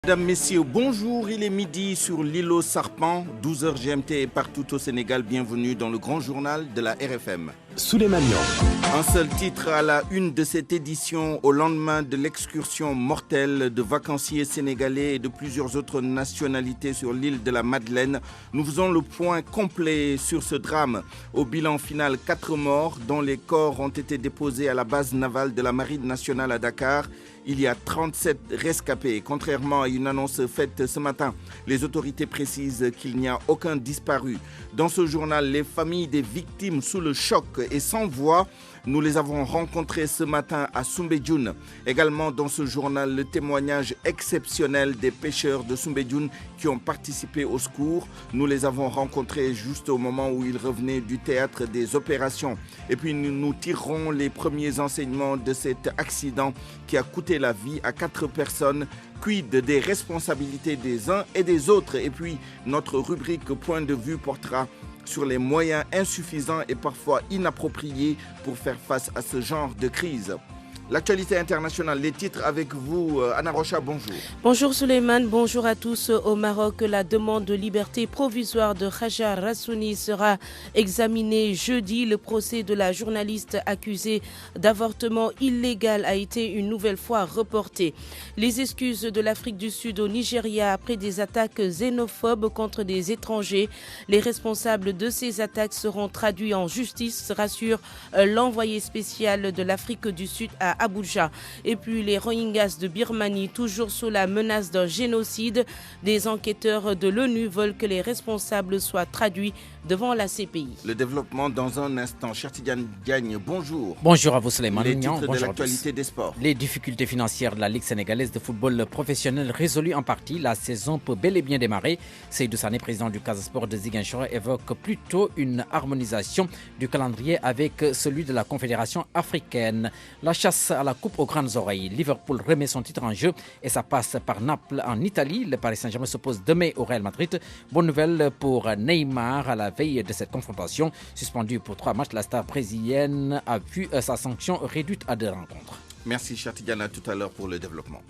Mesdames, Messieurs, bonjour, il est midi sur l'îlot Sarpan, 12h GMT et partout au Sénégal. Bienvenue dans le grand journal de la RFM. Souleymane Niang. Un seul titre à la une de cette édition au lendemain de l'excursion mortelle de vacanciers sénégalais et de plusieurs autres nationalités sur l'île de la Madeleine. Nous faisons le point complet sur ce drame. Au bilan final, 4 morts dont les corps ont été déposés à la base navale de la Marine nationale à Dakar. Il y a 37 rescapés. Contrairement à une annonce faite ce matin, les autorités précisent qu'il n'y a aucun disparu. Dans ce journal, les familles des victimes sous le choc et sans voix, nous les avons rencontrés ce matin à Soumbédioune. Également dans ce journal, le témoignage exceptionnel des pêcheurs de Soumbédioune qui ont participé au secours. Nous les avons rencontrés juste au moment où ils revenaient du théâtre des opérations. Et puis nous tirerons les premiers enseignements de cet accident qui a coûté la vie à 4 personnes. Quid des responsabilités des uns et des autres. Et puis notre rubrique Point de vue portera sur les moyens insuffisants et parfois inappropriés pour faire face à ce genre de crise. L'actualité internationale, les titres avec vous, Anna Rocha, bonjour. Bonjour Souleymane, bonjour à tous. Au Maroc, la demande de liberté provisoire de Khaja Rassouni sera examinée jeudi. Le procès de la journaliste accusée d'avortement illégal a été une nouvelle fois reporté. Les excuses de l'Afrique du Sud au Nigeria après des attaques xénophobes contre des étrangers. Les responsables de ces attaques seront traduits en justice, rassure l'envoyé spécial de l'Afrique du Sud à Abuja. Et puis les Rohingyas de Birmanie, toujours sous la menace d'un génocide. Des enquêteurs de l'ONU veulent que les responsables soient traduits devant la CPI. Le développement dans un instant. Chertidiane Diagne, bonjour. Bonjour à vous Souleymane. Les titres de l'actualité des sports. Les difficultés financières de la Ligue sénégalaise de football professionnel résolues en partie. La saison peut bel et bien démarrer. Seydou Sané, président du Casa Sport de Ziguinchor, évoque plutôt une harmonisation du calendrier avec celui de la Confédération africaine. La chasse à la coupe aux grandes oreilles. Liverpool remet son titre en jeu et ça passe par Naples en Italie. Le Paris Saint-Germain s'oppose demain au Real Madrid. Bonne nouvelle pour Neymar à la veille de cette confrontation. Suspendu pour 3 matchs, la star brésilienne a vu sa sanction réduite à 2 rencontres. Merci Chertidiane, à tout à l'heure pour le développement.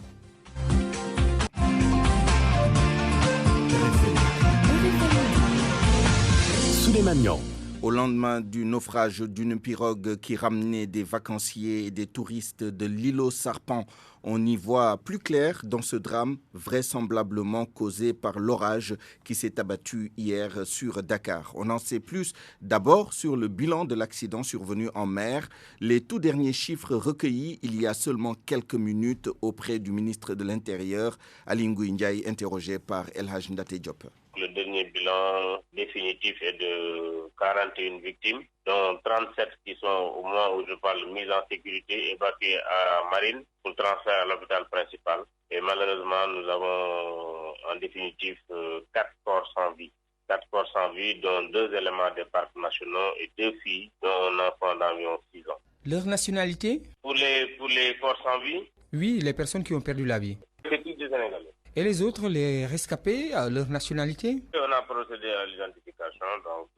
Souleymane Niang. Au lendemain du naufrage d'une pirogue qui ramenait des vacanciers et des touristes de l'îlot Sarpan, on y voit plus clair dans ce drame, vraisemblablement causé par l'orage qui s'est abattu hier sur Dakar. On en sait plus d'abord sur le bilan de l'accident survenu en mer. Les tout derniers chiffres recueillis il y a seulement quelques minutes auprès du ministre de l'Intérieur, Aly Ngouille Ndiaye, interrogé par El Hadj Ndaté Diop. Le dernier bilan définitif est de 41 victimes, dont 37 qui sont, au moment où je parle, mises en sécurité, évacuées à Marine pour transfert à l'hôpital principal. Et malheureusement, nous avons en définitive 4 corps sans vie. 4 corps sans vie, dont 2 éléments des parcs nationaux et 2 filles, dont un enfant d'environ 6 ans. Leur nationalité? Pour les corps sans vie? Oui, les personnes qui ont perdu la vie. C'est tous des Sénégalais. Et les autres, les rescapés, leur nationalité? On a procédé à l'identification, donc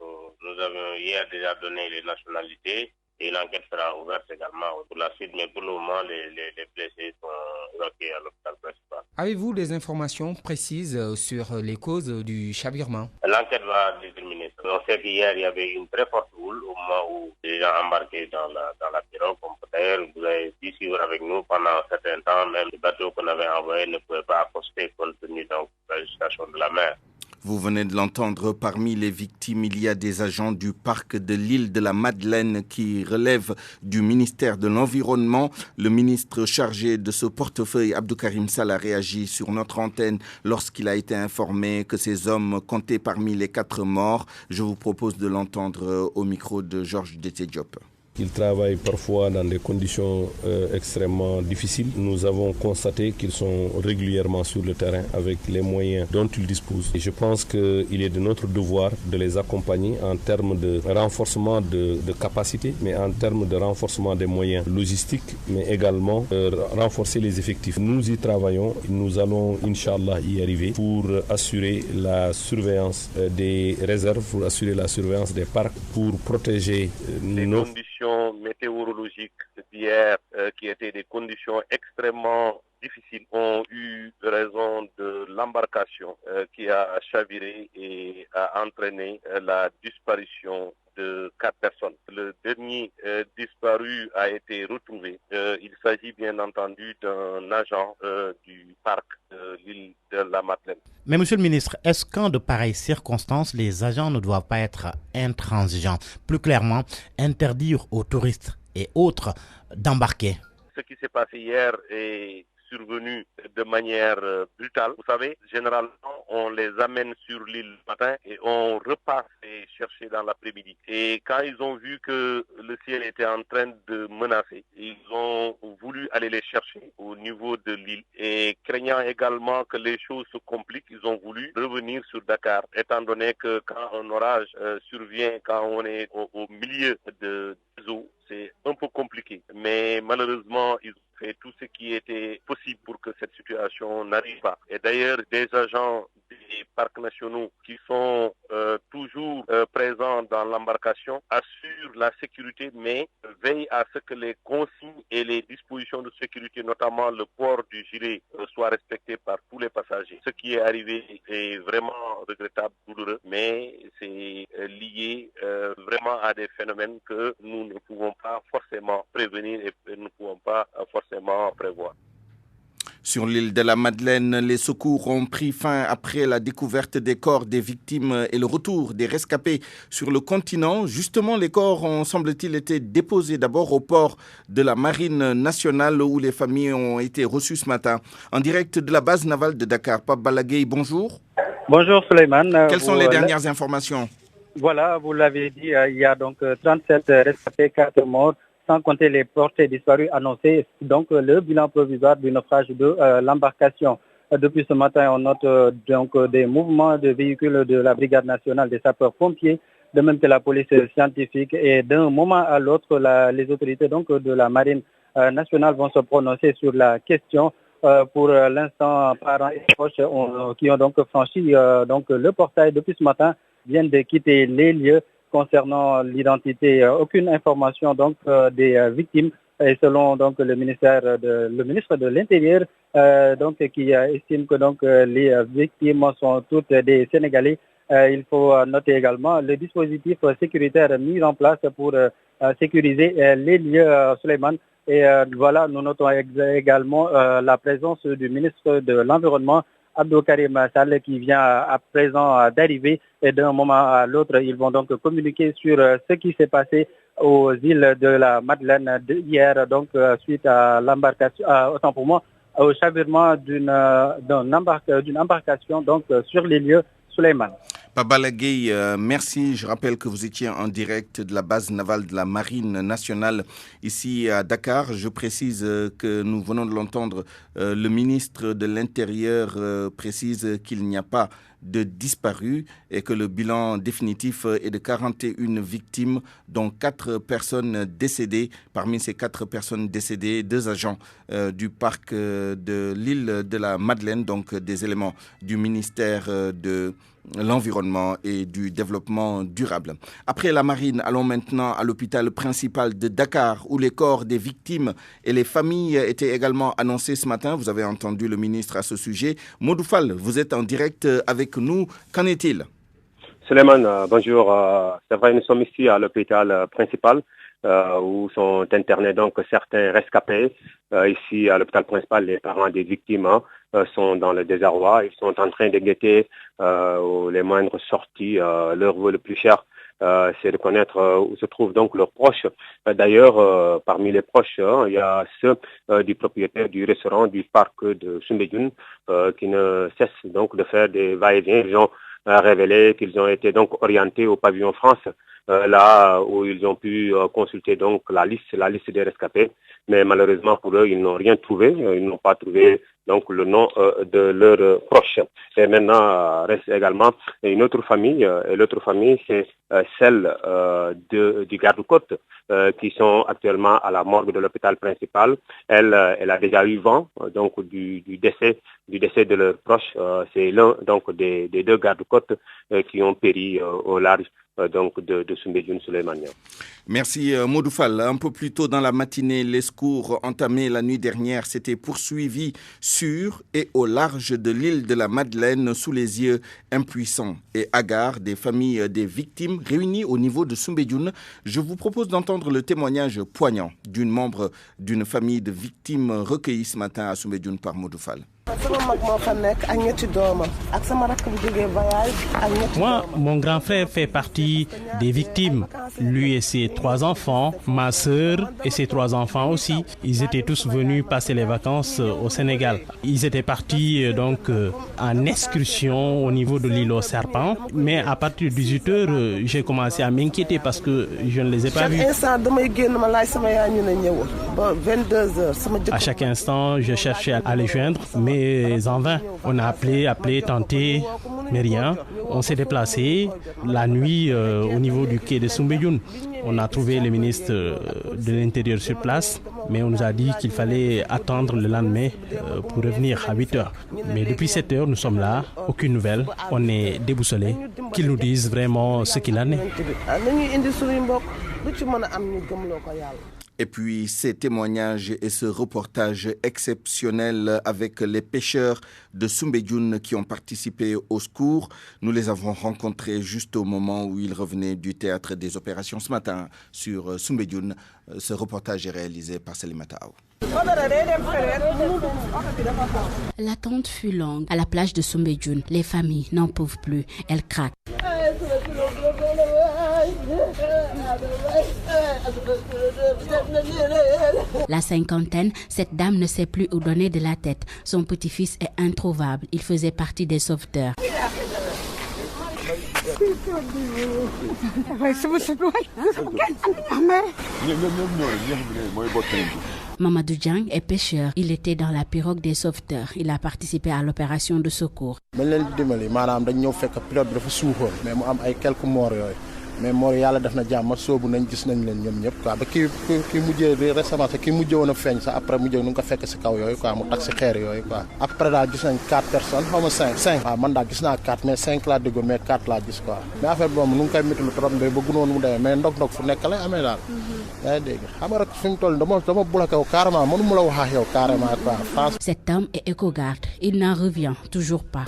nous avons hier déjà donné les nationalités et l'enquête sera ouverte également pour la suite, mais pour le moment, les blessés sont évacués à l'hôpital principal. Avez-vous des informations précises sur les causes du chavirement? L'enquête va déterminer. On sait qu'hier, il y avait une très forte houle au moment où les gens embarqués dans la pirogue. D'ailleurs, vous avez pu suivre avec nous pendant un certain temps, même les bateaux qu'on avait envoyés ne pouvaient pas accoster compte tenu de l'agitation de la mer. Vous venez de l'entendre, parmi les victimes, il y a des agents du parc de l'île de la Madeleine qui relèvent du ministère de l'Environnement. Le ministre chargé de ce portefeuille, Abdou Karim Sall, a réagi sur notre antenne lorsqu'il a été informé que ces hommes comptaient parmi les 4 morts. Je vous propose de l'entendre au micro de Georges Déthié Diop. Ils travaillent parfois dans des conditions extrêmement difficiles. Nous avons constaté qu'ils sont régulièrement sur le terrain avec les moyens dont ils disposent. Et je pense qu'il est de notre devoir de les accompagner en termes de renforcement de capacité, mais en termes de renforcement des moyens logistiques, mais également renforcer les effectifs. Nous y travaillons. Nous allons, Inch'Allah, y arriver pour assurer la surveillance des réserves, pour assurer la surveillance des parcs, pour protéger nos météorologiques d'hier qui étaient des conditions extrêmement difficiles ont eu raison de l'embarcation qui a chaviré et a entraîné la disparition de 4 personnes. Le dernier disparu a été retrouvé. Il s'agit bien entendu d'un agent du parc de l'île de la Madeleine. Mais monsieur le ministre, est-ce qu'en de pareilles circonstances, les agents ne doivent pas être intransigeants? Plus clairement, interdire aux touristes et autres d'embarquer? Ce qui s'est passé hier est survenu de manière brutale. Vous savez, généralement, on les amène sur l'île le matin et on repasse les chercher dans l'après-midi. Et quand ils ont vu que le ciel était en train de menacer, ils ont voulu aller les chercher au niveau de l'île. Et craignant également que les choses se compliquent, ils ont voulu revenir sur Dakar, étant donné que quand un orage survient, quand on est au milieu des eaux, c'est un peu compliqué. Mais malheureusement, ils ont fait tout ce qui était possible pour que cette situation n'arrive pas. Et d'ailleurs, des agents des parcs nationaux qui sont toujours présents dans l'embarcation assurent la sécurité, mais veillent à ce que les consignes et les dispositions de sécurité, notamment le port du gilet, soient respectés par tous les passagers. Ce qui est arrivé est vraiment regrettable, douloureux, mais c'est lié vraiment à des phénomènes que nous ne pouvons pas forcément prévenir et nous ne pouvons pas forcément prévoir. Sur l'île de la Madeleine, les secours ont pris fin après la découverte des corps des victimes et le retour des rescapés sur le continent. Justement, les corps ont, semble-t-il, été déposés d'abord au port de la Marine nationale où les familles ont été reçues ce matin. En direct de la base navale de Dakar. Pape Balagueye, bonjour. Bonjour Souleymane. Quelles sont les dernières informations? Voilà, vous l'avez dit, il y a donc 37 rescapés, 4 morts, sans compter les portées disparues annoncées. Donc le bilan provisoire du naufrage de l'embarcation. Depuis ce matin, on note donc des mouvements de véhicules de la Brigade nationale des sapeurs-pompiers, de même que la police scientifique. Et d'un moment à l'autre, les autorités donc de la Marine nationale vont se prononcer sur la question. Pour l'instant, parents et proches qui ont donc franchi donc le portail depuis ce matin viennent de quitter les lieux. Concernant l'identité, aucune information donc des victimes. Et selon donc le ministre de l'Intérieur, donc qui estime que donc les victimes sont toutes des Sénégalais. Il faut noter également le dispositif sécuritaire mis en place pour sécuriser les lieux, Souleymane. Et voilà, nous notons également la présence du ministre de l'Environnement, Abdou Karim Sall, qui vient à présent d'arriver, et d'un moment à l'autre, ils vont donc communiquer sur ce qui s'est passé aux îles de la Madeleine hier, donc suite à l'embarcation, autant pour moi, au chavirement d'une embarcation donc sur les lieux. Souleymane. Pape Balagueye, merci. Je rappelle que vous étiez en direct de la base navale de la Marine nationale ici à Dakar. Je précise que nous venons de l'entendre, le ministre de l'Intérieur précise qu'il n'y a pas de disparus et que le bilan définitif est de 41 victimes, dont 4 personnes décédées. Parmi ces 4 personnes décédées, 2 agents du parc de l'île de la Madeleine, donc des éléments du ministère de l'Environnement et du Développement durable. Après la Marine, allons maintenant à l'hôpital principal de Dakar où les corps des victimes et les familles étaient également annoncés ce matin. Vous avez entendu le ministre à ce sujet. Modou Fall, vous êtes en direct avec nous. Qu'en est-il? Souleymane, bonjour. C'est vrai, nous sommes ici à l'hôpital principal où sont internés donc certains rescapés. Ici à l'hôpital principal, les parents des victimes sont dans le désarroi. Ils sont en train de guetter les moindres sorties. Leur vœu le plus cher, c'est de connaître où se trouvent donc leurs proches. D'ailleurs, parmi les proches, il y a ceux du propriétaire du restaurant du parc de Soumbédioune qui ne cesse donc de faire des va-et-vient. Ils ont révélé qu'ils ont été donc orientés au pavillon France, là où ils ont pu consulter donc la liste des rescapés. Mais malheureusement pour eux, ils n'ont rien trouvé. Ils n'ont pas trouvé donc le nom de leurs proches. Et maintenant, reste également une autre famille. Et l'autre famille, c'est celle du garde-côte qui sont actuellement à la morgue de l'hôpital principal. Elle a déjà eu vent donc du décès de leurs proches. C'est l'un donc des 2 garde-côtes qui ont péri au large de Soumbédioune Souleymane Niang. Merci Modou Fall. Un peu plus tôt dans la matinée, les secours entamés la nuit dernière s'étaient poursuivis sur et au large de l'île de la Madeleine sous les yeux impuissants et hagards des familles des victimes réunies au niveau de Soumbédioune. Je vous propose d'entendre le témoignage poignant d'une membre d'une famille de victimes recueillie ce matin à Soumbédioune par Modou Fall. Moi, mon grand frère fait partie des victimes. Lui et ses 3 enfants, ma sœur et ses 3 enfants aussi. Ils étaient tous venus passer les vacances au Sénégal. Ils étaient partis en excursion au niveau de l'île aux serpents. Mais à partir de 18h, j'ai commencé à m'inquiéter parce que je ne les ai pas vus. À chaque instant, je cherchais à les joindre, mais en vain. On a appelé, tenté, mais rien. On s'est déplacé la nuit au niveau du quai de Soumbédioune. On a trouvé le ministre de l'Intérieur sur place, mais on nous a dit qu'il fallait attendre le lendemain pour revenir à 8h. Mais depuis 7h, nous sommes là, aucune nouvelle. On est déboussolés. Qu'ils nous disent vraiment ce qu'il en est. Et puis ces témoignages et ce reportage exceptionnel avec les pêcheurs de Soumbédioune qui ont participé au secours. Nous les avons rencontrés juste au moment où ils revenaient du théâtre des opérations ce matin sur Soumbédioune. Ce reportage est réalisé par Salimata Aou. L'attente fut longue. À la plage de Soumbédioune, les familles n'en peuvent plus. Elles craquent. La cinquantaine, cette dame ne sait plus où donner de la tête. Son petit-fils est introuvable. Il faisait partie des sauveteurs. Mamadou Diang est pêcheur. Il était dans la pirogue des sauveteurs. Il a participé à l'opération de secours. mais moor yàlla def na jàmm soobu nañ gis nañ leen ñoom ñëpp quoi ba kii mujjee récemment kii mujjee woon a feeñ sax après mujjee nu nga ko fekk si kaw yooyu quoi mu tag si xeer yooyu quoi après daal gis nañ 4 personnes xaw ma 5 waaw man daal gis naa 4 mais 5 laa déggoon mais 4 laa gis quoi mais affaire boobu nu ngi koy métti lu trop mais bëggu noonu mu demee mais ndog-ndog fu nekk lay amee daal yaa ngi dégg xam nga rek fi mu toll dama bloqué wu carrément mënu mu la wax ak yow carrément quoi France. Cet homme est éco-garde. Il n'en revient toujours pas.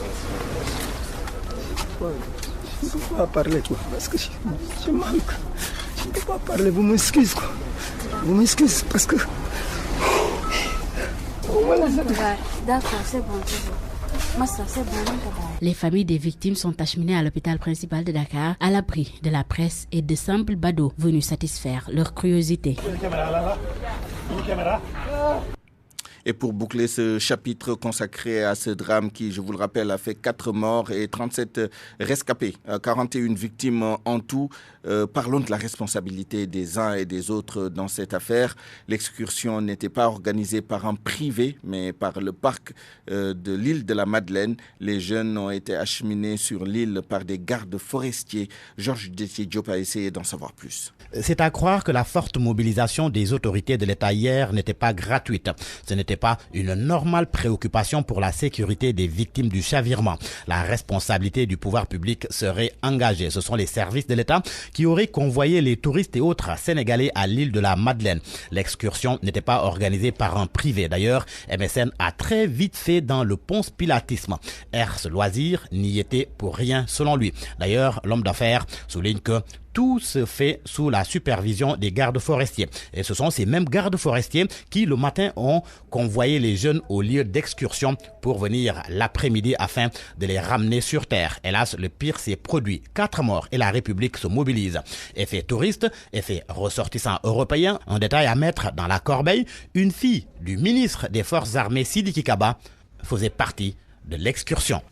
Je ne peux pas parler quoi, parce que je manque. Je ne peux pas parler, vous m'excusez quoi. Vous m'excusez parce que... D'accord, c'est bon. Les familles des victimes sont acheminées à l'hôpital principal de Dakar à l'abri de la presse et de simples badauds venus satisfaire leur curiosité. Et pour boucler ce chapitre consacré à ce drame qui, je vous le rappelle, a fait 4 morts et 37 rescapés, 41 victimes en tout, parlons de la responsabilité des uns et des autres dans cette affaire. L'excursion n'était pas organisée par un privé, mais par le parc de l'île de la Madeleine. Les jeunes ont été acheminés sur l'île par des gardes forestiers. Georges Diop a essayé d'en savoir plus. C'est à croire que la forte mobilisation des autorités de l'État hier n'était pas gratuite. Ce n'était pas une normale préoccupation pour la sécurité des victimes du chavirement. La responsabilité du pouvoir public serait engagée. Ce sont les services de l'État qui auraient convoyé les touristes et autres Sénégalais à l'île de la Madeleine. L'excursion n'était pas organisée par un privé. D'ailleurs, MSN a très vite fait dans le ponce-pilatisme. Ers Loisir n'y était pour rien selon lui. D'ailleurs, l'homme d'affaires souligne que tout se fait sous la supervision des gardes forestiers. Et ce sont ces mêmes gardes forestiers qui, le matin, ont convoyé les jeunes au lieu d'excursion pour venir l'après-midi afin de les ramener sur terre. Hélas, le pire s'est produit. 4 morts et la République se mobilise. Effet touriste, effet ressortissant européen. Un détail à mettre dans la corbeille. Une fille du ministre des Forces armées, Sidiki Kaba, faisait partie de l'excursion.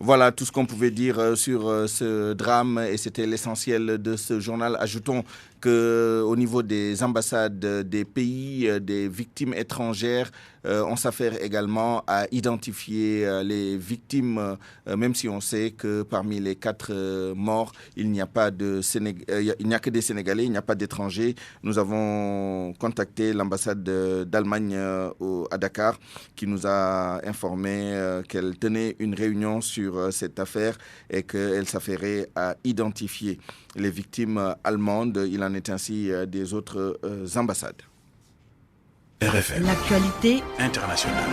Voilà tout ce qu'on pouvait dire sur ce drame et c'était l'essentiel de ce journal. Ajoutons qu'au niveau des ambassades des pays, des victimes étrangères, on s'affaire également à identifier les victimes, même si on sait que parmi les 4 morts, il n'y a que des Sénégalais, il n'y a pas d'étrangers. Nous avons contacté l'ambassade d'Allemagne à Dakar qui nous a informé qu'elle tenait une réunion sur cette affaire et qu'elle s'affairait à identifier les victimes allemandes. Il en est ainsi des autres ambassades. RFM. L'actualité internationale.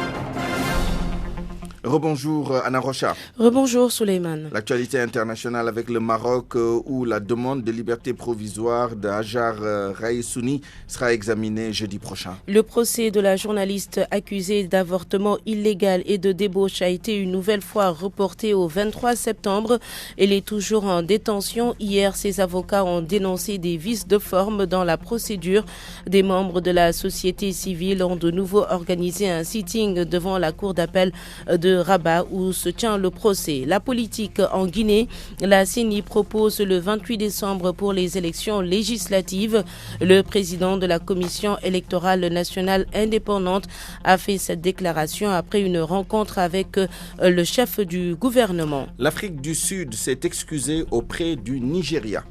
Rebonjour Anna Rocha. Rebonjour Souleymane. L'actualité internationale avec le Maroc où la demande de liberté provisoire de Hajar Raissouni sera examinée jeudi prochain. Le procès de la journaliste accusée d'avortement illégal et de débauche a été une nouvelle fois reporté au 23 septembre. Elle est toujours en détention. Hier, ses avocats ont dénoncé des vices de forme dans la procédure. Des membres de la société civile ont de nouveau organisé un sitting devant la cour d'appel de Rabat où se tient le procès. La politique en Guinée, la CENI propose le 28 décembre pour les élections législatives. Le président de la commission électorale nationale indépendante a fait cette déclaration après une rencontre avec le chef du gouvernement. L'Afrique du Sud s'est excusée auprès du Nigeria.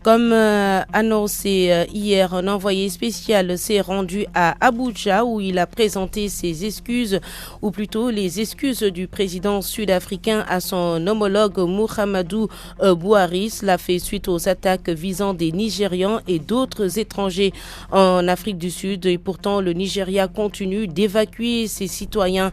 Comme annoncé hier, un envoyé spécial s'est rendu à Abuja où il a présenté ses excuses, ou plutôt les excuses du président sud-africain à son homologue Muhammadu Buhari. Cela fait suite aux attaques visant des Nigérians et d'autres étrangers en Afrique du Sud. Et pourtant, le Nigeria continue d'évacuer ses citoyens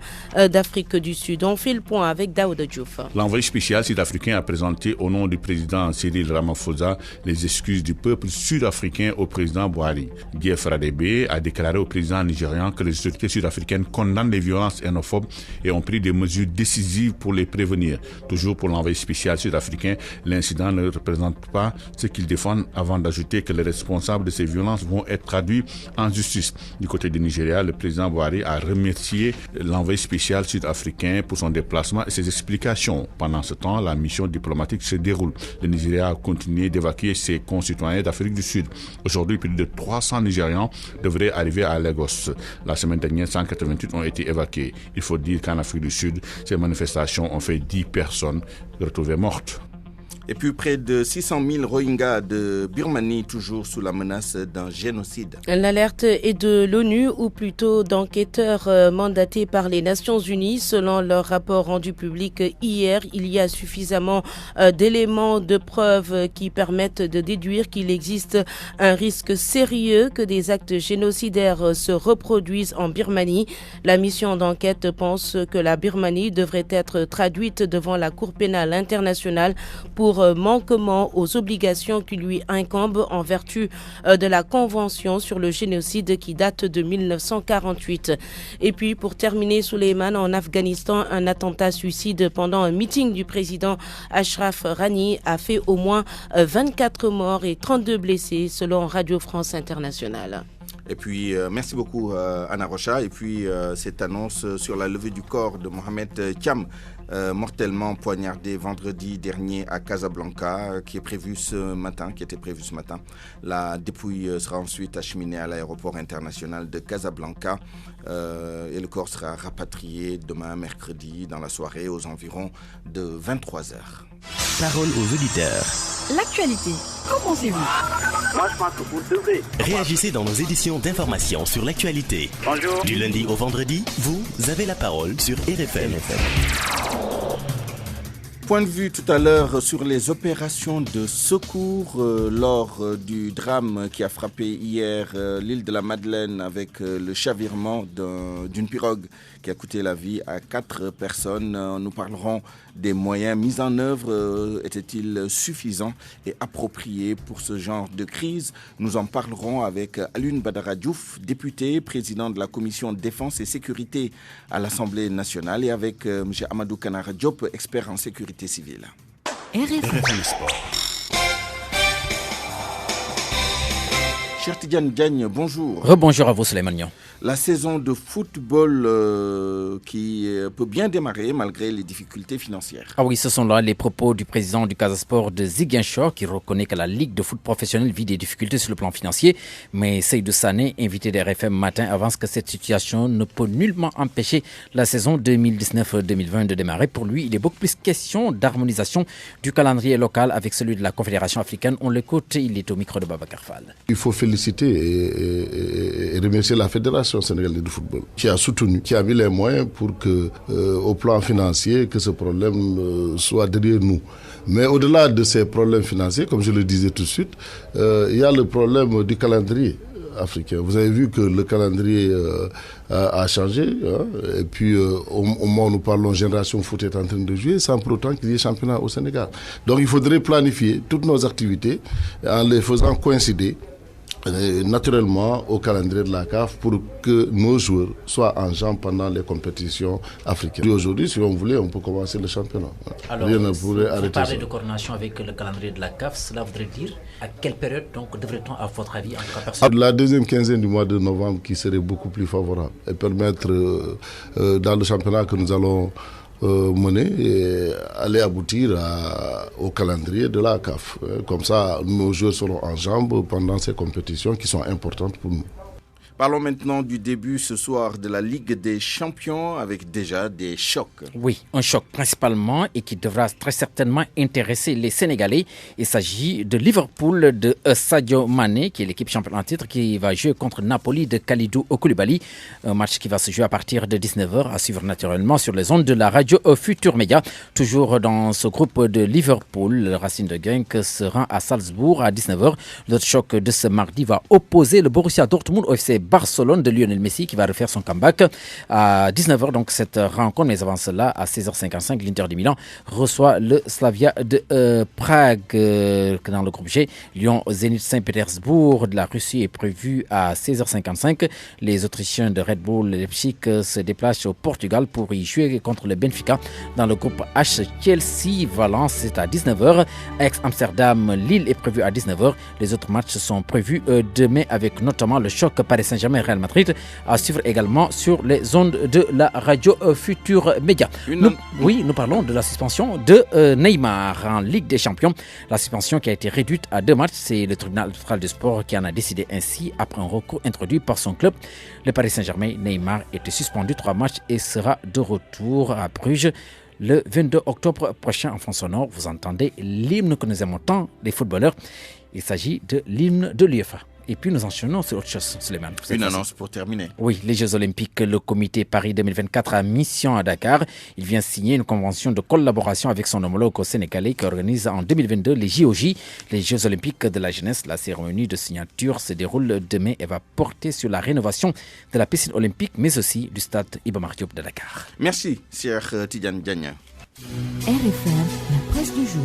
d'Afrique du Sud. On fait le point avec Daouda Diouf. L'envoyé spécial sud-africain a présenté au nom du président Cyril Ramaphosa les excuses du peuple sud-africain au président Buhari. Guy Fradebe a déclaré au président nigérian que les autorités sud-africaines condamnent les violences xénophobes et ont pris des mesures décisives pour les prévenir. Toujours pour l'envoyé spécial sud-africain, l'incident ne représente pas ce qu'ils défendent avant d'ajouter que les responsables de ces violences vont être traduits en justice. Du côté du Nigeria, le président Buhari a remercié l'envoyé spécial sud-africain pour son déplacement et ses explications. Pendant ce temps, la mission diplomatique se déroule. Le Nigeria a continué d'évacuer ses concitoyens d'Afrique du Sud. Aujourd'hui, plus de 300 Nigérians devraient arriver à Lagos. La semaine dernière, 188 ont été évacués. Il faut dire qu'en Afrique du Sud, ces manifestations ont fait 10 personnes retrouvées mortes. Et puis près de 600 000 Rohingyas de Birmanie toujours sous la menace d'un génocide. L'alerte est de l'ONU ou plutôt d'enquêteurs mandatés par les Nations Unies. Selon leur rapport rendu public hier, il y a suffisamment d'éléments de preuve qui permettent de déduire qu'il existe un risque sérieux que des actes génocidaires se reproduisent en Birmanie. La mission d'enquête pense que la Birmanie devrait être traduite devant la Cour pénale internationale pour manquement aux obligations qui lui incombent en vertu de la Convention sur le génocide qui date de 1948. Et puis pour terminer, Souleymane, en Afghanistan, un attentat suicide pendant un meeting du président Ashraf Ghani a fait au moins 24 morts et 32 blessés selon Radio France Internationale. Et puis, merci beaucoup Anna Rocha. Et puis, cette annonce sur la levée du corps de Mohamed Thiam, mortellement poignardé vendredi dernier à Casablanca, qui était prévu ce matin. La dépouille sera ensuite acheminée à l'aéroport international de Casablanca et le corps sera rapatrié demain mercredi dans la soirée aux environs de 23h. Parole aux auditeurs. L'actualité, qu'en pensez-vous? Moi, je pense que vous devrez. Réagissez dans nos éditions d'information sur l'actualité. Bonjour. Du lundi au vendredi, vous avez la parole sur RFM. Point de vue tout à l'heure sur les opérations de secours lors du drame qui a frappé hier l'île de la Madeleine avec le chavirement d'une pirogue qui a coûté la vie à 4 personnes. Nous parlerons des moyens mis en œuvre. Étaient-ils suffisants et appropriés pour ce genre de crise? Nous en parlerons avec Alioune Badara Diouf, député, président de la commission défense et sécurité à l'Assemblée nationale, et avec M. Amadou Kanara Diop, expert en sécurité civile. RFM Sport. Cher Tidiane Diagne, bonjour. Rebonjour à vous, Souleymane. La saison de football qui peut bien démarrer malgré les difficultés financières. Ah oui, ce sont là les propos du président du Casa Sport de Ziguinchor qui reconnaît que la Ligue de foot professionnelle vit des difficultés sur le plan financier. Mais Seydou Sané, invité d'RFM Matin, avance que cette situation ne peut nullement empêcher la saison 2019-2020 de démarrer. Pour lui, il est beaucoup plus question d'harmonisation du calendrier local avec celui de la Confédération africaine. On l'écoute, il est au micro de Babacar Fall. Il faut féliciter et remercier la Fédération sénégalaise de football qui a soutenu, qui a mis les moyens pour que, au plan financier, que ce problème soit derrière nous. Mais au-delà de ces problèmes financiers, comme je le disais tout de suite, il y a le problème du calendrier africain. Vous avez vu que le calendrier a changé, hein, et puis au moment où nous parlons, Génération Foot est en train de jouer sans pour autant qu'il y ait championnat au Sénégal. Donc il faudrait planifier toutes nos activités en les faisant coïncider naturellement au calendrier de la CAF pour que nos joueurs soient en jambes pendant les compétitions africaines. Aujourd'hui, si on voulait, on peut commencer le championnat. Alors, vous parlez de coordination avec le calendrier de la CAF, cela voudrait dire à quelle période donc devrait-on, à votre avis, en tout cas personnel? La deuxième quinzaine du mois de novembre qui serait beaucoup plus favorable et permettre dans le championnat que nous allons mener et aller aboutir au calendrier de la CAF. Comme ça, nos joueurs seront en jambes pendant ces compétitions qui sont importantes pour nous. Parlons maintenant du début ce soir de la Ligue des Champions avec déjà des chocs. Oui, un choc principalement et qui devra très certainement intéresser les Sénégalais. Il s'agit de Liverpool de Sadio Mané, qui est l'équipe championne en titre, qui va jouer contre Napoli de Kalidou Koulibaly. Un match qui va se jouer à partir de 19h, à suivre naturellement sur les ondes de la radio Futur Média. Toujours dans ce groupe de Liverpool, le Racing de Genk se rend à Salzbourg à 19h. L'autre choc de ce mardi va opposer le Borussia Dortmund au FC Barcelone de Lionel Messi qui va refaire son comeback à 19h. Donc cette rencontre, mais avant cela, à 16h55, l'Inter de Milan reçoit le Slavia de Prague. Dans le groupe G, Lyon Zénith Saint-Pétersbourg de la Russie est prévu à 16h55. Les Autrichiens de Red Bull Leipzig se déplacent au Portugal pour y jouer contre le Benfica. Dans le groupe H, Chelsea Valence c'est à 19h. Aix-Amsterdam Lille est prévu à 19h. Les autres matchs sont prévus demain avec notamment le choc Paris Saint-Germain Real Madrid, à suivre également sur les ondes de la radio Futur Média. Nous parlons de la suspension de Neymar en Ligue des Champions. La suspension qui a été réduite à 2 matchs, c'est le tribunal fédéral du sport qui en a décidé ainsi après un recours introduit par son club. Le Paris Saint-Germain, Neymar était suspendu 3 matchs et sera de retour à Bruges le 22 octobre prochain en France sonore. Vous entendez l'hymne que nous aimons tant, les footballeurs. Il s'agit de l'hymne de l'UEFA. Et puis nous enchaînons sur autre chose, Suleiman. Une annonce pour terminer. Oui, les Jeux Olympiques, le comité Paris 2024 a mission à Dakar. Il vient signer une convention de collaboration avec son homologue au Sénégalais qui organise en 2022 les JOJ, les Jeux Olympiques de la jeunesse. La cérémonie de signature se déroule demain et va porter sur la rénovation de la piscine olympique, mais aussi du stade Iba Mar Diop de Dakar. Merci, Cheikh Tidiane Diagne. RFM, la presse du jour.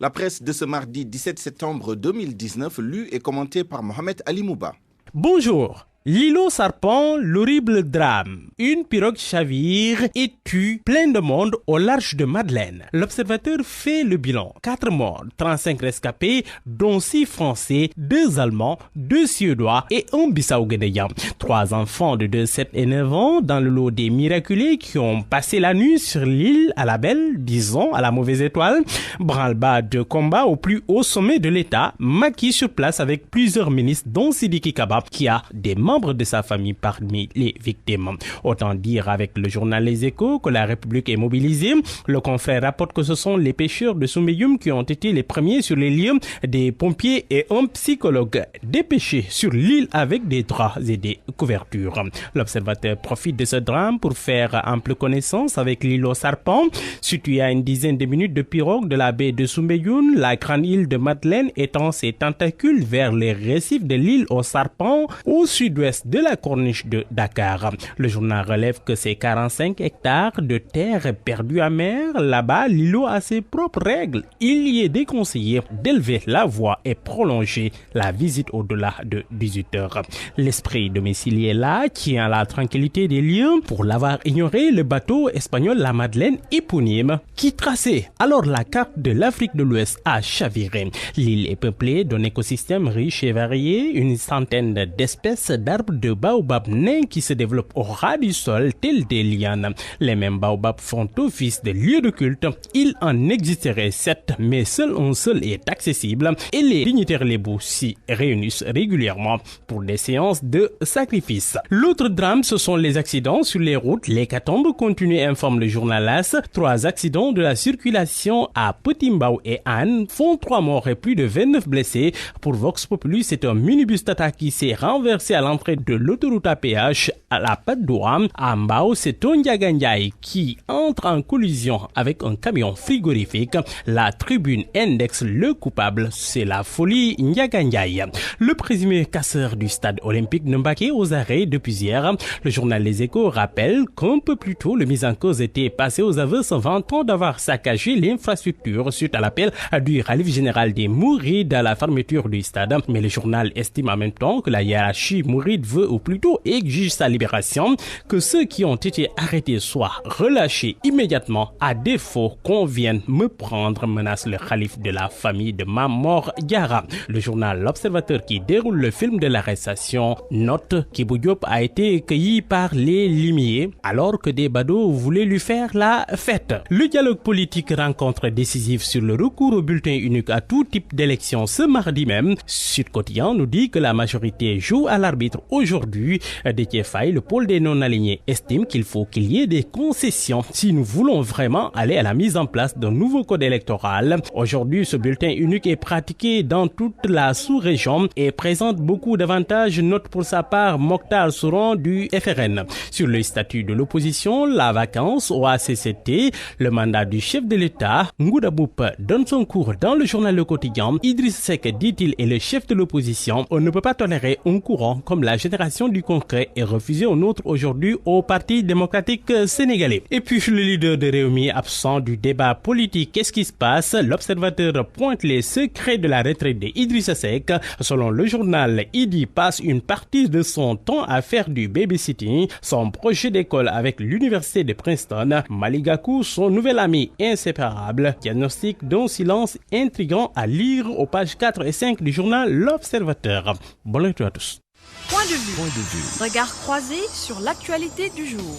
La presse de ce mardi 17 septembre 2019, lue et commentée par Mohamed Ali Mouba. Bonjour. L'îlot Sarpan, l'horrible drame. Une pirogue chavire et tue plein de monde au large de Madeleine. L'observateur fait le bilan. 4 morts, 35 rescapés, dont 6 Français, 2 Allemands, 2 Suédois et 1 Bissau-Guinéen. 3 enfants de 2, 7 et 9 ans dans le lot des miraculés qui ont passé la nuit sur l'île à la belle, disons à la mauvaise étoile. Branle-bas de combat au plus haut sommet de l'État. Macky sur place avec plusieurs ministres dont Sidiki Kaba qui a des membres de sa famille parmi les victimes. Autant dire avec le journal Les Échos que la République est mobilisée. Le confrère rapporte que ce sont les pêcheurs de Soumbédioune qui ont été les premiers sur les lieux, des pompiers et un psychologue dépêchés sur l'île avec des draps et des couvertures. L'observateur profite de ce drame pour faire ample connaissance avec l'îlot Sarpan, situé à une dizaine de minutes de pirogue de la baie de Soumbédioune, la grande île de Madeleine étend ses tentacules vers les récifs de l'île au Sarpan au sud-ouest de la corniche de Dakar. Le journal relève que ces 45 hectares de terre perdus à mer, là-bas, l'îlot a ses propres règles. Il y est déconseillé d'élever la voie et prolonger la visite au-delà de 18 heures. L'esprit domicilié là tient à la tranquillité des lieux. Pour l'avoir ignoré, le bateau espagnol La Madeleine éponyme qui traçait alors la carte de l'Afrique de l'Ouest a chaviré. L'île est peuplée d'un écosystème riche et varié, une centaine d'espèces d'arbres de baobab nains qui se développent au ras du sol tels des lianes. Les mêmes baobabs font office de lieu de culte. Il en existerait 7, mais seul un seul est accessible et les dignitaires lébous s'y réunissent régulièrement pour des séances de sacrifice. L'autre drame, ce sont les accidents sur les routes. L'hécatombe continue, informe le journal AS. 3 accidents de la circulation à Petit Mbao et Anne font 3 morts et plus de 29 blessés. Pour Vox Populi, c'est un minibus Tata qui s'est renversé à l'entrée de l'autoroute à péage à la Patte d'Oie. À Mbao, c'est Tondiaga Ndiaye qui entre en collision avec un camion frigorifique. La tribune indexe le coupable, c'est la folie Ndiaga Ndiaye. Le présumé casseur du stade olympique de Mbacké aux arrêts depuis hier. Le journal Les Échos rappelle qu'un peu plus tôt, le mis en cause était passé aux aveux se vantant d'avoir saccagé l'infrastructure suite à l'appel du khalife général des Mourides à la fermeture du stade. Mais le journal estime en même temps que la hiérarchie mouride veut ou plutôt exige sa libération, que ceux qui ont été arrêtés soient relâchés immédiatement. À défaut qu'on vienne me prendre, menace le khalife de la famille de Mamor Diarra. Le journal L'Observateur qui déroule le film de l'arrestation note qu'Ibou Diop a été cueilli par les limiers alors que des badauds voulaient lui faire la fête. Le dialogue politique rencontre décisive sur le recours au bulletin unique à tout type d'élection ce mardi même. Sud Quotidien nous dit que la majorité joue à l'arbitre aujourd'hui. Déthié Faye, le pôle des non-alignés, estime qu'il faut qu'il y ait des concessions si nous voulons vraiment aller à la mise en place d'un nouveau code électoral. Aujourd'hui, ce bulletin unique est pratiqué dans toute la sous-région et présente beaucoup d'avantages, note pour sa part Mokhtar Souran du FRN. Sur le statut de l'opposition, la vacance au ACCT, le mandat du chef de l'État, Ngouda Mboup donne son cours dans le journal Le Quotidien. Idriss Seck, dit-il, est le chef de l'opposition. On ne peut pas tolérer un courant comme la génération du concret et refuser un autre aujourd'hui au Parti démocratique sénégalais. Et puis le leader de Rewmi absent du débat politique. Qu'est-ce qui se passe? L'Observateur pointe les secrets de la retraite d'Idrissa Seck. Selon le journal, Idi passe une partie de son temps à faire du babysitting. Son projet d'école avec l'université de Princeton. Malick Gakou, son nouvel ami inséparable. Diagnostic d'un silence intrigant à lire aux pages 4 et 5 du journal L'Observateur. Bonne lecture à tous. Point de vue. Regard croisé sur l'actualité du jour.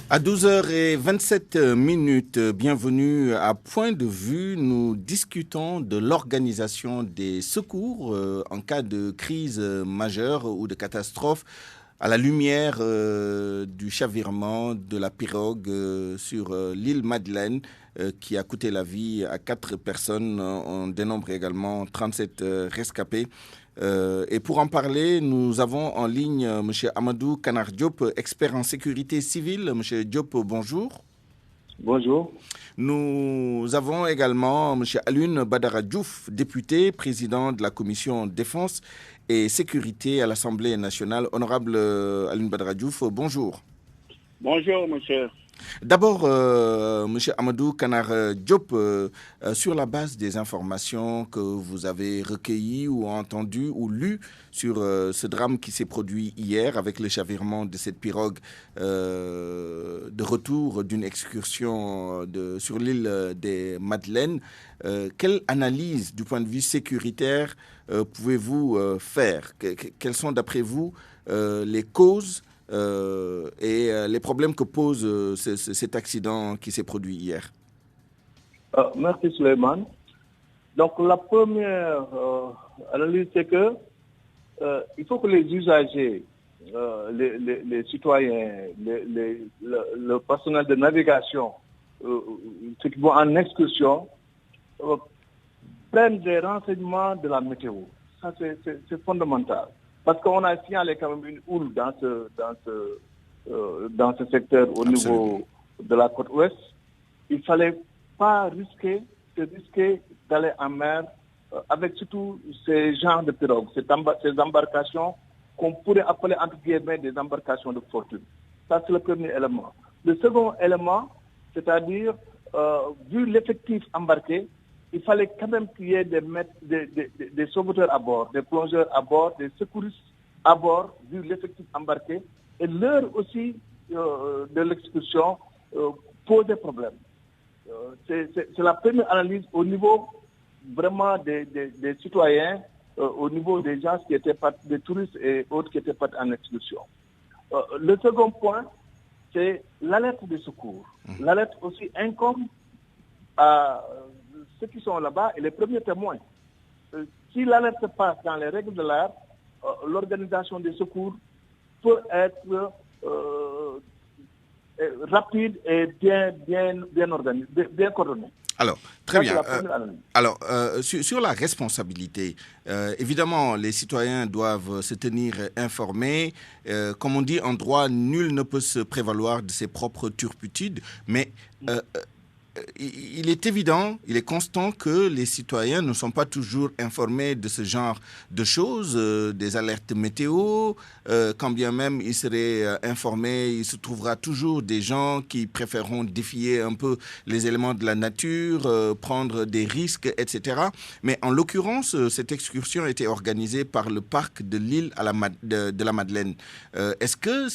À 12h27, bienvenue à Point de vue. Nous discutons de l'organisation des secours en cas de crise majeure ou de catastrophe à la lumière du chavirement de la pirogue sur l'île Madeleine qui a coûté la vie à 4 personnes. On dénombre également 37 rescapés. Et pour en parler, nous avons en ligne M. Amadou Kanar Diop, expert en sécurité civile. M. Diop, bonjour. Bonjour. Nous avons également M. Alioune Badara Diouf, député, président de la commission défense et sécurité à l'Assemblée nationale. Honorable Alioune Badara Diouf, bonjour. Bonjour, monsieur. D'abord, M. Amadou Kanar Diop, sur la base des informations que vous avez recueillies ou entendues ou lues sur ce drame qui s'est produit hier avec le chavirement de cette pirogue de retour d'une excursion sur l'île des Madeleines, quelle analyse du point de vue sécuritaire pouvez-vous faire? Quelles sont d'après vous les causes et les problèmes que pose cet accident qui s'est produit hier? Merci Suleiman. Donc la première analyse, c'est que il faut que les usagers, les citoyens, le personnel de navigation, ceux qui vont en excursion, prennent des renseignements de la météo. Ça, c'est fondamental. Parce qu'on a signalé quand même une houle dans ce secteur au niveau de la côte ouest. Il ne fallait pas risquer d'aller en mer avec surtout ces genres de pirogues, ces embarcations qu'on pourrait appeler entre guillemets des embarcations de fortune. Ça, c'est le premier élément. Le second élément, c'est-à-dire, vu l'effectif embarqué, il fallait quand même qu'il y ait des sauveteurs à bord, des plongeurs à bord, des secouristes à bord, vu l'effectif embarqué. Et l'heure aussi de l'expulsion posait problème. C'est la première analyse au niveau vraiment des citoyens au niveau des gens qui étaient des touristes et autres qui étaient partis en excursion. Le second point, c'est l'alerte des secours. L'alerte aussi incombe à ceux qui sont là-bas et les premiers témoins. Si l'alerte se passe dans les règles de l'art, l'organisation des secours peut être rapide et bien organisée, bien coordonnée. Alors, très bien. Sur la responsabilité, évidemment, les citoyens doivent se tenir informés. Comme on dit en droit, nul ne peut se prévaloir de ses propres turpitudes, mais il est évident, il est constant que les citoyens ne sont pas toujours informés de ce genre de choses, des alertes météo. Quand bien même ils seraient informés, il se trouvera toujours des gens qui préféreront défier un peu les éléments de la nature, prendre des risques, etc. Mais en l'occurrence, cette excursion a été organisée par le parc de l'île de la Madeleine. Est-ce que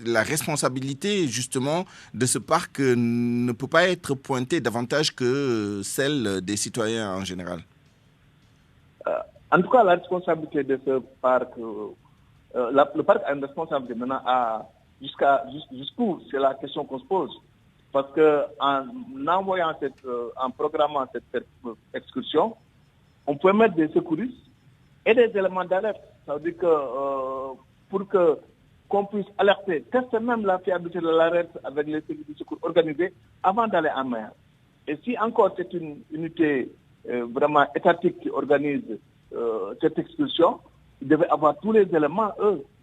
la responsabilité, justement, de ce parc ne peut pas être pointée davantage que celle des citoyens en général? En tout cas, la responsabilité de ce parc, le parc a une responsabilité maintenant jusqu'où, c'est la question qu'on se pose. Parce qu'en en programmant cette excursion, on peut mettre des secouristes et des éléments d'alerte. Ça veut dire que pour qu'on puisse alerter, tester même la fiabilité de l'alerte avec les services de secours organisés avant d'aller en mer. Et si encore c'est une unité vraiment étatique qui organise cette excursion, ils devaient avoir tous les éléments,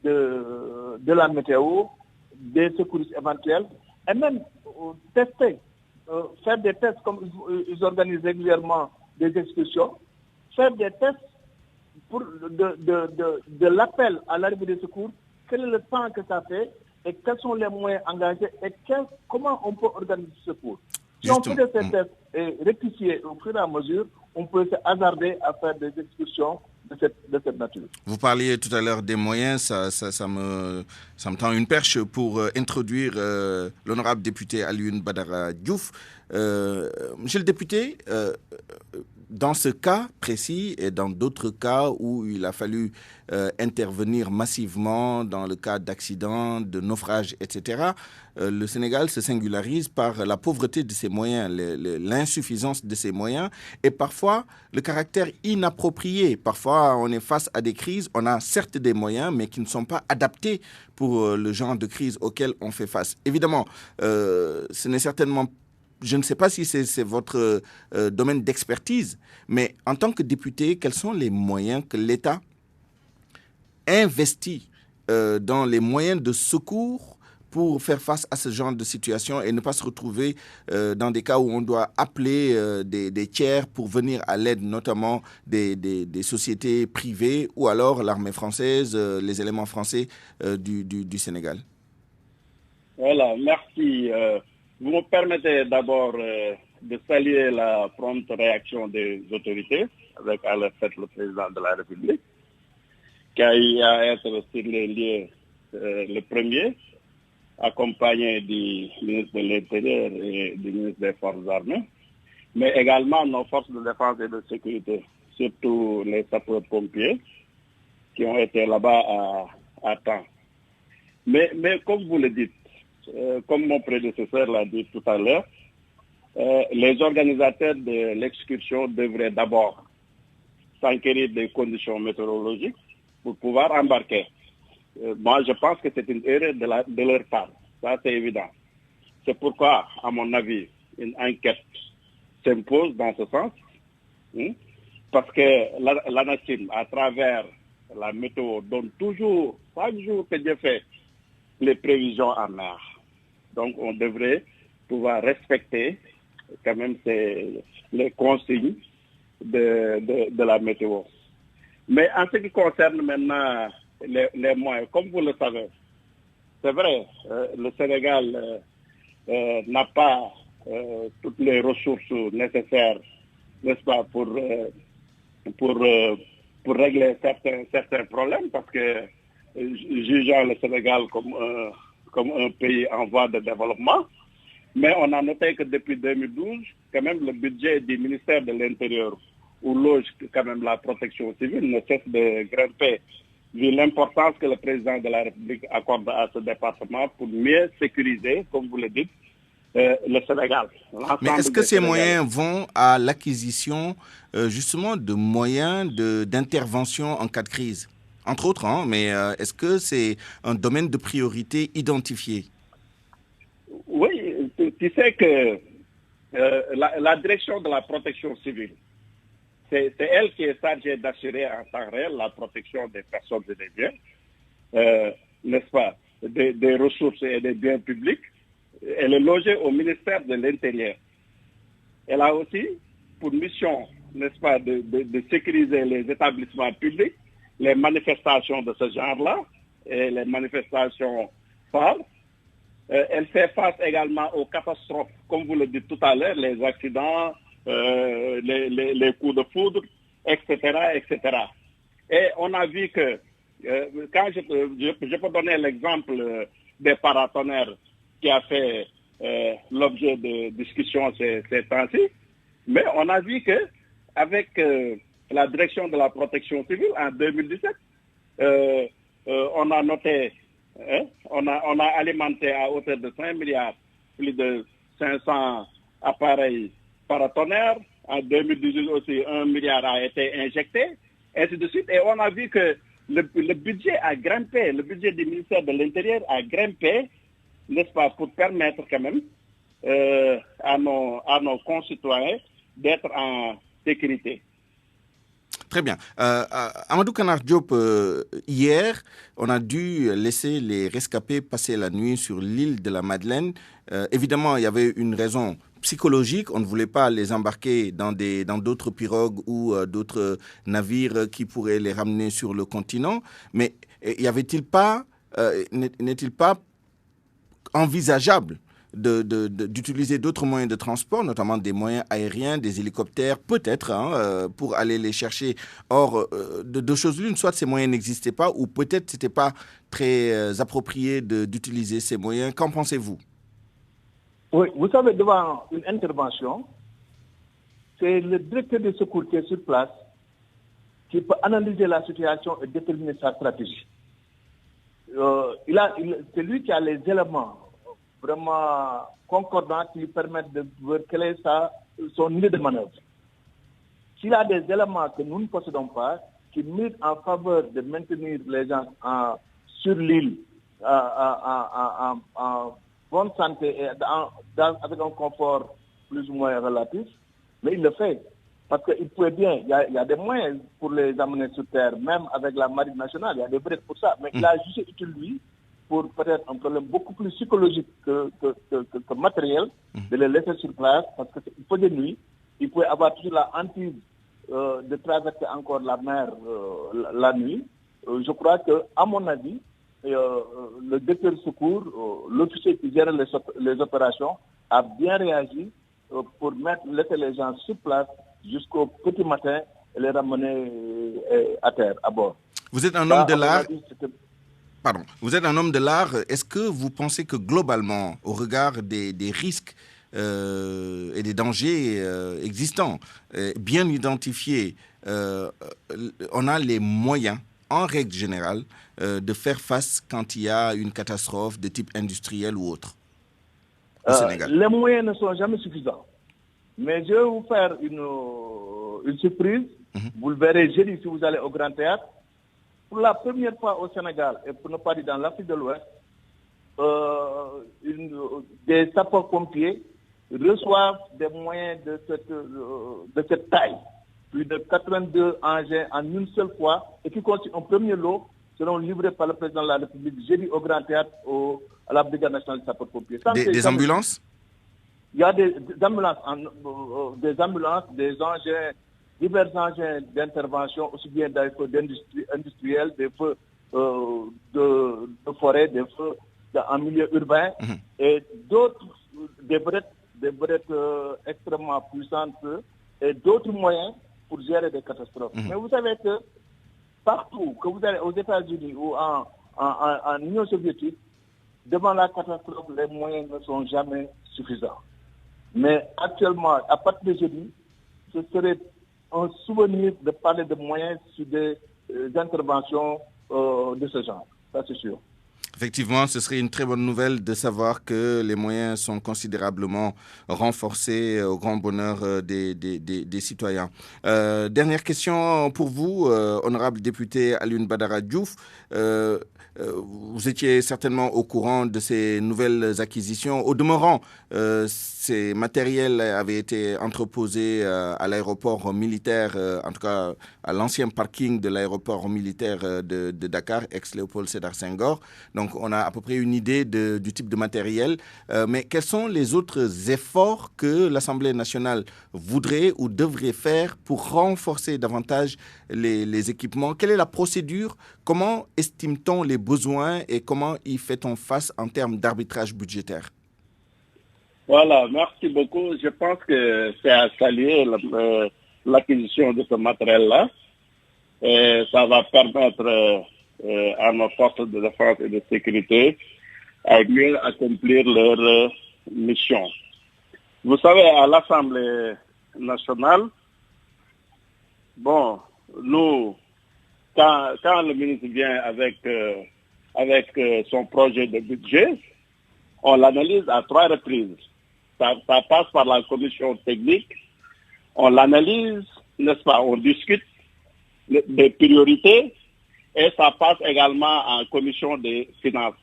de la météo, des secouristes éventuels, et même tester, faire des tests comme ils organisent régulièrement des excursions, faire des tests de l'appel à l'arrivée des secours. Quel est le temps que ça fait et quels sont les moyens engagés et comment on peut organiser ce secours. Si on fait ces tests et rectifier au fur et à mesure, on peut se hasarder à faire des excursions de cette nature. Vous parliez tout à l'heure des moyens, ça me tend une perche pour introduire l'honorable député Alioune Badara Diouf. Monsieur le député, dans ce cas précis et dans d'autres cas où il a fallu intervenir massivement dans le cas d'accidents, de naufrages, etc., le Sénégal se singularise par la pauvreté de ses moyens, l'insuffisance de ses moyens et parfois le caractère inapproprié. Parfois, on est face à des crises, on a certes des moyens, mais qui ne sont pas adaptés pour le genre de crise auquel on fait face. Évidemment, ce n'est certainement pas. Je ne sais pas si c'est votre domaine d'expertise, mais en tant que député, quels sont les moyens que l'État investit dans les moyens de secours pour faire face à ce genre de situation et ne pas se retrouver dans des cas où on doit appeler des tiers pour venir à l'aide, notamment des sociétés privées ou alors l'armée française, les éléments français du Sénégal? Voilà, merci. Vous me permettez d'abord de saluer la prompte réaction des autorités, avec à leur tête le président de la République, qui a eu à être sur les lieux le premier, accompagné du ministre de l'Intérieur et du ministre des Forces armées, mais également nos forces de défense et de sécurité, surtout les sapeurs-pompiers, qui ont été là-bas à temps. Mais comme vous le dites, comme mon prédécesseur l'a dit tout à l'heure, les organisateurs de l'excursion devraient d'abord s'enquérir des conditions météorologiques pour pouvoir embarquer. Moi, je pense que c'est une erreur de leur part. Ça, c'est évident. C'est pourquoi, à mon avis, une enquête s'impose dans ce sens. Parce que l'ANACIM, à travers la météo, donne toujours, chaque jour que Dieu fait, les prévisions en mer. Donc, on devrait pouvoir respecter quand même les consignes de la météo. Mais en ce qui concerne maintenant les moyens, comme vous le savez, c'est vrai, le Sénégal n'a pas toutes les ressources nécessaires, n'est-ce pas, pour régler certains problèmes, parce que jugeant le Sénégal comme un pays en voie de développement, Mais on a noté que depuis 2012, quand même, le budget du ministère de l'Intérieur, où loge quand même la protection civile, ne cesse de grimper, vu l'importance que le président de la République accorde à ce département pour mieux sécuriser, comme vous le dites, le Sénégal. Mais est-ce que ces moyens vont à l'acquisition justement de moyens d'intervention en cas de crise? Entre autres, hein, mais est-ce que c'est un domaine de priorité identifié? Oui, tu sais que la direction de la protection civile, c'est elle qui est chargée d'assurer en temps réel la protection des personnes et des biens, n'est-ce pas, des ressources et des biens publics. Elle est logée au ministère de l'Intérieur. Elle a aussi pour mission, n'est-ce pas, de sécuriser les établissements publics, les manifestations de ce genre-là, et les manifestations phares. Elle fait face également aux catastrophes, comme vous le dites tout à l'heure, les accidents, les coups de foudre, etc., etc. Et on a vu que, quand je peux donner l'exemple des paratonnerres qui a fait l'objet de discussions ces temps-ci, mais on a vu que avec la direction de la protection civile en 2017, on a noté, on a alimenté à hauteur de 5 milliards plus de 500 appareils paratonnerres. En 2018 aussi, 1 milliard a été injecté, ainsi de suite. Et on a vu que le budget a grimpé, le budget du ministère de l'Intérieur a grimpé, n'est-ce pas, pour permettre quand même à nos concitoyens d'être en sécurité. Très bien. Amadou Kanar Diop, hier, on a dû laisser les rescapés passer la nuit sur l'île de la Madeleine. Évidemment, il y avait une raison psychologique. On ne voulait pas les embarquer dans d'autres pirogues ou d'autres navires qui pourraient les ramener sur le continent. Mais n'est-il pas envisageable d'utiliser d'autres moyens de transport, notamment des moyens aériens, des hélicoptères, peut-être, pour aller les chercher? Or, de deux choses l'une, soit ces moyens n'existaient pas, ou peut-être ce n'était pas très approprié d'utiliser ces moyens. Qu'en pensez-vous? Oui, vous savez, devant une intervention, c'est le directeur de secours qui est sur place qui peut analyser la situation et déterminer sa stratégie. C'est lui qui a les éléments vraiment concordants qui lui permettent de voir quelle est son idée de manœuvre. S'il a des éléments que nous ne possédons pas, qui mettent en faveur de maintenir les gens sur l'île en bonne santé et avec un confort plus ou moins relatif, mais il le fait. Parce qu'il pouvait bien, il y a des moyens pour les amener sur terre, même avec la Marine nationale, il y a des breaks pour ça, mais il a jugé utile, lui, pour peut-être un problème beaucoup plus psychologique que matériel, de les laisser sur place, parce qu'il faut de nuit, il pouvait avoir toujours la hantise de traverser encore la mer la nuit. Je crois que, à mon avis, le directeur de secours, l'officier qui gère les opérations, a bien réagi pour laisser les gens sur place jusqu'au petit matin et les ramener à terre, à bord. Vous êtes un homme de l'art. Pardon. Vous êtes un homme de l'art. Est-ce que vous pensez que globalement, au regard des risques et des dangers existants, bien identifiés, on a les moyens, en règle générale, de faire face quand il y a une catastrophe de type industriel ou autre au Sénégal? Les moyens ne sont jamais suffisants. Mais je vais vous faire une surprise. Vous le verrez jeudi si vous allez au Grand Théâtre. Pour la première fois au Sénégal, et pour ne pas dire dans l'Afrique de l'Ouest, des sapeurs-pompiers reçoivent des moyens de cette taille. Plus de 82 engins en une seule fois, et qui constituent un premier lot, seront livrés par le président de la République jeudi au Grand Théâtre à la Brigade nationale des sapeurs-pompiers. Des ambulances? Il y a des ambulances, des engins, divers engins d'intervention, aussi bien des feux industriels, des feux de forêt, des feux en milieu urbain, et d'autres, des brettes extrêmement puissantes, et d'autres moyens pour gérer des catastrophes. Mais vous savez que partout, que vous allez aux États-Unis ou en Union soviétique, devant la catastrophe, les moyens ne sont jamais suffisants. Mais actuellement, à partir de jeudi, ce serait un souvenir de parler de moyens sur des interventions de ce genre. Ça, c'est sûr. Effectivement, ce serait une très bonne nouvelle de savoir que les moyens sont considérablement renforcés au grand bonheur des citoyens. Dernière question pour vous, honorable député Alioune Badara Diouf. Vous étiez certainement au courant de ces nouvelles acquisitions. Au demeurant, ces matériels avaient été entreposés à l'aéroport militaire, en tout cas à l'ancien parking de l'aéroport militaire de Dakar, ex-Léopold Sédar Senghor. Donc on a à peu près une idée du type de matériel. Mais quels sont les autres efforts que l'Assemblée nationale voudrait ou devrait faire pour renforcer davantage les équipements? Quelle est la procédure? Comment estime-t-on les besoins et comment y fait-on face en termes d'arbitrage budgétaire? Voilà, merci beaucoup. Je pense que c'est à saluer l'acquisition de ce matériel-là. Et ça va permettre à nos forces de défense et de sécurité à mieux accomplir leur mission. Vous savez, à l'Assemblée nationale, bon, nous, quand le ministre vient avec son projet de budget, on l'analyse à 3 reprises. Ça passe par la commission technique, on l'analyse, n'est-ce pas, on discute des priorités et ça passe également en commission des finances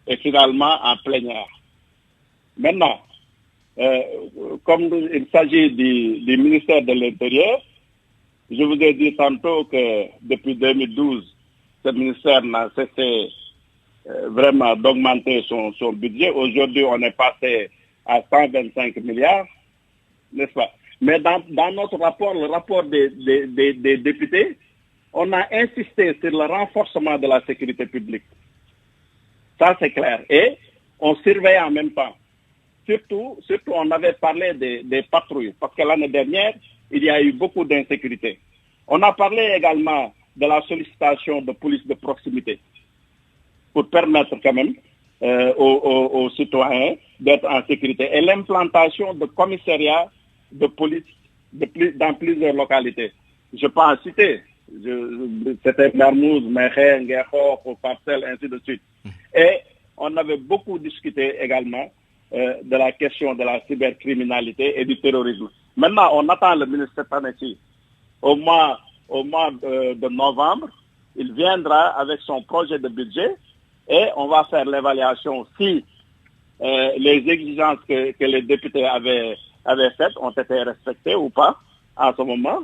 et finalement en plénière. Maintenant, comme il s'agit du ministère de l'Intérieur, je vous ai dit tantôt que depuis 2012, ce ministère n'a cessé vraiment d'augmenter son budget. Aujourd'hui, on est passé à 125 milliards, n'est-ce pas? Mais dans notre rapport, le rapport des députés, on a insisté sur le renforcement de la sécurité publique. Ça, c'est clair. Et on surveille en même temps. Surtout on avait parlé des patrouilles, parce que l'année dernière, il y a eu beaucoup d'insécurité. On a parlé également de la sollicitation de police de proximité pour permettre quand même aux citoyens d'être en sécurité. Et l'implantation de commissariats de police dans plusieurs localités. Je peux en citer. C'était Mermoz, Mekhe, Nguekho, Parcelles, ainsi de suite. Et on avait beaucoup discuté également de la question de la cybercriminalité et du terrorisme. Maintenant, on attend le ministre cette année-ci. Au mois de novembre, il viendra avec son projet de budget et on va faire l'évaluation si les exigences que les députés avaient faites ont été respectées ou pas. En ce moment,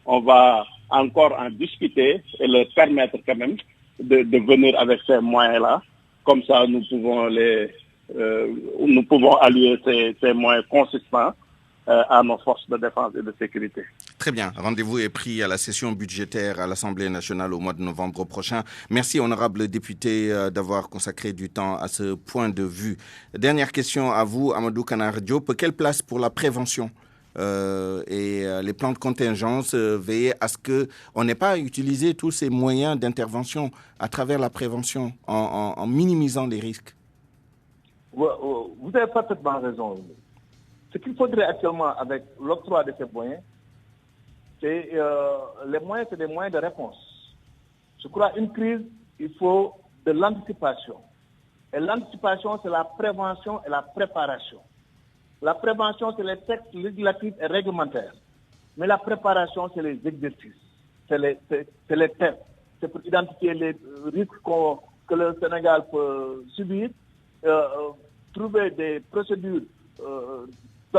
on va encore en discuter et leur permettre quand même de venir avec ces moyens-là. Comme ça, nous pouvons allier ces moyens consistants à nos forces de défense et de sécurité. Très bien. Rendez-vous est pris à la session budgétaire à l'Assemblée nationale au mois de novembre prochain. Merci, honorable député, d'avoir consacré du temps à ce point de vue. Dernière question à vous, Amadou Kanar Diop. Quelle place pour la prévention et les plans de contingence, veiller à ce qu'on n'ait pas à utiliser tous ces moyens d'intervention à travers la prévention en minimisant les risques? Vous avez parfaitement raison. Ce qu'il faudrait actuellement avec l'octroi de ces moyens, c'est les moyens, c'est des moyens de réponse. Je crois qu'une crise, il faut de l'anticipation. Et l'anticipation, c'est la prévention et la préparation. La prévention, c'est les textes législatifs et réglementaires. Mais la préparation, c'est les exercices. C'est les tests. C'est pour identifier les risques que le Sénégal peut subir, trouver des procédures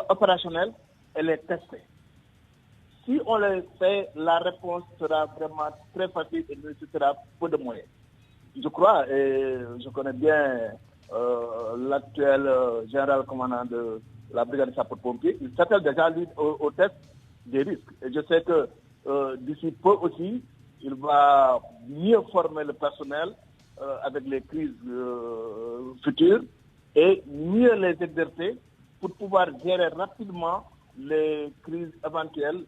opérationnelles et les tester. Si on les fait, la réponse sera vraiment très facile et nécessitera peu de moyens. Je crois, et je connais bien l'actuel général commandant de la brigade de sapeurs-pompiers, il s'attelle déjà lui au test des risques. Et je sais que d'ici peu aussi, il va mieux former le personnel avec les crises futures et mieux les exercer pour pouvoir gérer rapidement les crises éventuelles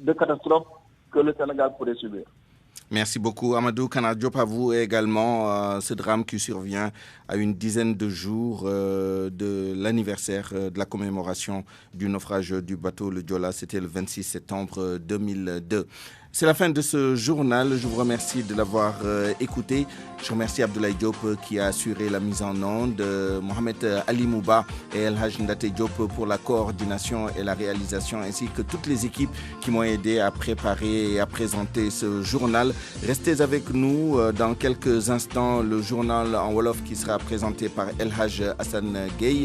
de catastrophes que le Sénégal pourrait subir. Merci beaucoup Amadou Kanadiop, à vous également. Ce drame qui survient à une dizaine de jours de l'anniversaire de la commémoration du naufrage du bateau le Joola, c'était le 26 septembre 2002. C'est la fin de ce journal. Je vous remercie de l'avoir écouté. Je remercie Abdoulaye Diop qui a assuré la mise en onde, Mohamed Ali Mouba et El Haj Ndate Diop pour la coordination et la réalisation, ainsi que toutes les équipes qui m'ont aidé à préparer et à présenter ce journal. Restez avec nous dans quelques instants, le journal en Wolof qui sera présenté par El Haj Hassan Gueye.